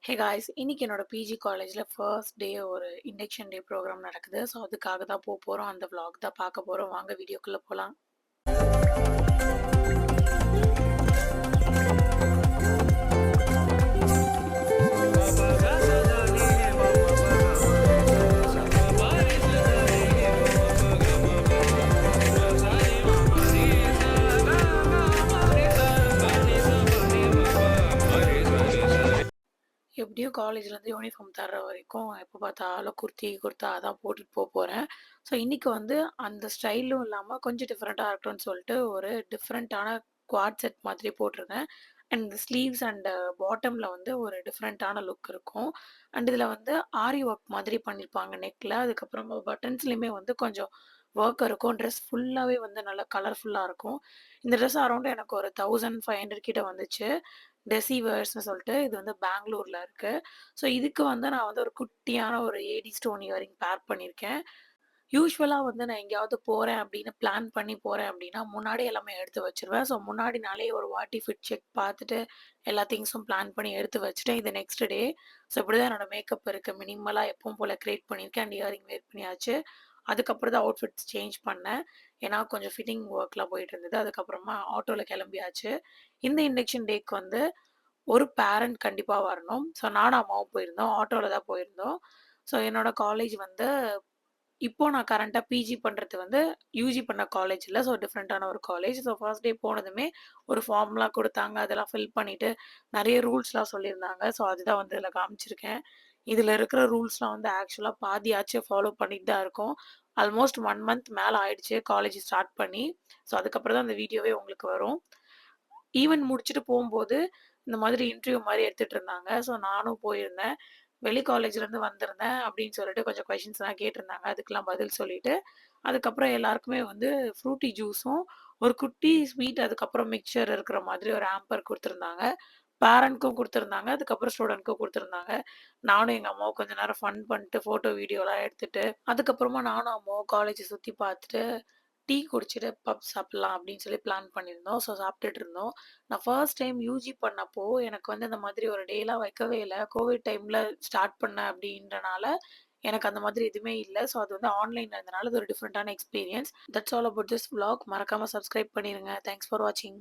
Hey guys, இன்னைக்கு என்னோட PG காலேஜ்ல ஃபர்ஸ்ட் டே ஒரு இண்டக்ஷன் டே ப்ரோக்ராம் நடக்குது. ஸோ அதுக்காக தான் போறோம். அந்த vlog தான் பார்க்க போறோம். வாங்க வீடியோக்குள்ள போலாம். எப்படியும் காலேஜ்லேருந்து யூனிஃபார்ம் தர்ற வரைக்கும் எப்போ பார்த்தாலும் குர்த்தி, குர்தா அதான் போட்டுட்டு போறேன். ஸோ இன்னைக்கு வந்து அந்த ஸ்டைலும் இல்லாம கொஞ்சம் டிஃப்ரெண்ட்டா இருக்கட்டும்னு சொல்லிட்டு ஒரு டிஃப்ரெண்ட்டான குவாட் செட் மாதிரி போட்டிருக்கேன். அண்ட் இந்த ஸ்லீவ்ஸ் அண்ட் பாட்டம்ல வந்து ஒரு டிஃப்ரெண்ட்டான லுக் இருக்கும். அண்ட் இதில வந்து ஆரி ஒர்க் மாதிரி பண்ணியிருப்பாங்க நெக்ல. அதுக்கப்புறமா பட்டன்ஸ்லயுமே வந்து கொஞ்சம் ஒர்க் இருக்கும். ட்ரெஸ் ஃபுல்லாவே வந்து நல்லா கலர்ஃபுல்லா இருக்கும். இந்த ட்ரெஸ் அரவுண்ட் எனக்கு ஒரு 1500 கிட்ட வந்துச்சு. டெசிவர்ஸ்ன்னு சொல்லிட்டு இது வந்து பெங்களூர்ல இருக்கு. ஸோ இதுக்கு வந்து நான் வந்து ஒரு குட்டியான ஒரு ஏடி ஸ்டோன் இயரிங் பேர் பண்ணியிருக்கேன். யூசுவலா வந்து நான் எங்கேயாவது போறேன் அப்படின்னு பிளான் பண்ணி போறேன் அப்படின்னா, முன்னாடியே எல்லாமே எடுத்து வச்சுருவேன். ஸோ முன்னாடி நாளே ஒரு வாட்டி ஃபிட் செக் பார்த்துட்டு, எல்லா திங்ஸும் பிளான் பண்ணி எடுத்து வச்சுட்டேன். இது நெக்ஸ்ட் டே. ஸோ இப்படிதான் என்னோட மேக்கப் இருக்கு. மினிமலா எப்பவும் போல கிரியேட் பண்ணியிருக்கேன். அண்ட் இயரிங் வேர் பண்ணியாச்சு. அதுக்கப்புறம் தான் அவுட்ஃபிட்ஸ் சேஞ்ச் பண்ணேன். ஏன்னா கொஞ்சம் ஃபிட்டிங் ஒர்க்லாம் போயிட்டு இருந்தது. அதுக்கப்புறமா ஆட்டோல கிளம்பியாச்சு. இந்த இண்டக்ஷன் டேக்கு வந்து ஒரு பேரண்ட் கண்டிப்பா வரணும். ஸோ நானும் அம்மாவும் போயிருந்தோம். ஆட்டோல தான் போயிருந்தோம். ஸோ என்னோட காலேஜ் வந்து இப்போ நான் கரண்ட்டா பிஜி பண்றது வந்து யுஜி பண்ண காலேஜ் இல்ல. ஸோ டிஃபரண்டான ஒரு காலேஜ். ஸோ ஃபர்ஸ்ட் டே போனதுமே ஒரு ஃபார்ம்லாம் குடுத்தாங்க. அதெல்லாம் ஃபில் பண்ணிட்டு நெறைய ரூல்ஸ்லாம் சொல்லியிருந்தாங்க. ஸோ அதுதான் வந்து இதில காமிச்சிருக்கேன். இதில இருக்கிற ரூல்ஸ்லாம் வந்து ஆக்சுவலா பாதியாச்சும் ஃபாலோ பண்ணிட்டு தான் இருக்கோம். ஆல்மோஸ்ட் 1 மந்த் மேல ஆயிடுச்சு காலேஜ் ஸ்டார்ட் பண்ணி. ஸோ அதுக்கப்புறம் தான் அந்த வீடியோவே உங்களுக்கு வரும். ஈவென்ட் முடிச்சுட்டு போம்போது, இந்த மாதிரி இன்டர்வியூ மாரி எடுத்துட்டு இருந்தாங்க. ஸோ நானும் போயிருந்தேன். வெளி காலேஜ்லேருந்து வந்திருந்தேன் அப்படின்னு சொல்லிட்டு கொஞ்சம் கொஸ்டின்ஸ்லாம் கேட்டிருந்தாங்க. அதுக்கெல்லாம் பதில் சொல்லிட்டு, அதுக்கப்புறம் எல்லாருக்குமே வந்து ஃப்ரூட்டி ஜூஸும், ஒரு குட்டி ஸ்வீட் அதுக்கப்புறம் மிக்ஸ்சர் இருக்கிற மாதிரி ஒரு ஹேம்பர் குடுத்துருந்தாங்க. பேரண்ட்க்கும் குடுத்துருந்தாங்க. அதுக்கப்புறம் ஸ்டூடண்ட்க்கும் குடுத்துருந்தாங்க. நானும் எங்க அம்மாவும் கொஞ்ச நேரம் ஃபன் பண்ணிட்டு, ஃபோட்டோ, வீடியோலாம் எடுத்துட்டு, அதுக்கப்புறமா நானும் அம்மாவும் காலேஜ சுத்தி பார்த்துட்டு டீ குடிச்சிட்டு பப் சாப்பிடலாம் அப்படின்னு சொல்லி பிளான் பண்ணியிருந்தோம். ஸோ சாப்பிட்டுட்டு இருந்தோம். நான் ஃபர்ஸ்ட் டைம் யூஜி பண்ணப்போ, எனக்கு வந்து இந்த மாதிரி ஒரு டேலாம் வைக்கவே இல்ல. கோவிட் டைம்ல ஸ்டார்ட் பண்ணேன் அப்படின்றனால, எனக்கு அந்த மாதிரி எதுவுமே இல்ல. ஸோ அது வந்து ஆன்லைன்ல இருந்தனால அது ஒரு டிஃப்ரெண்டான experience. That's all about this vlog. மறக்காம சப்ஸ்கிரைப் பண்ணிருங்க. தேங்க்ஸ் ஃபார் வாட்சிங்.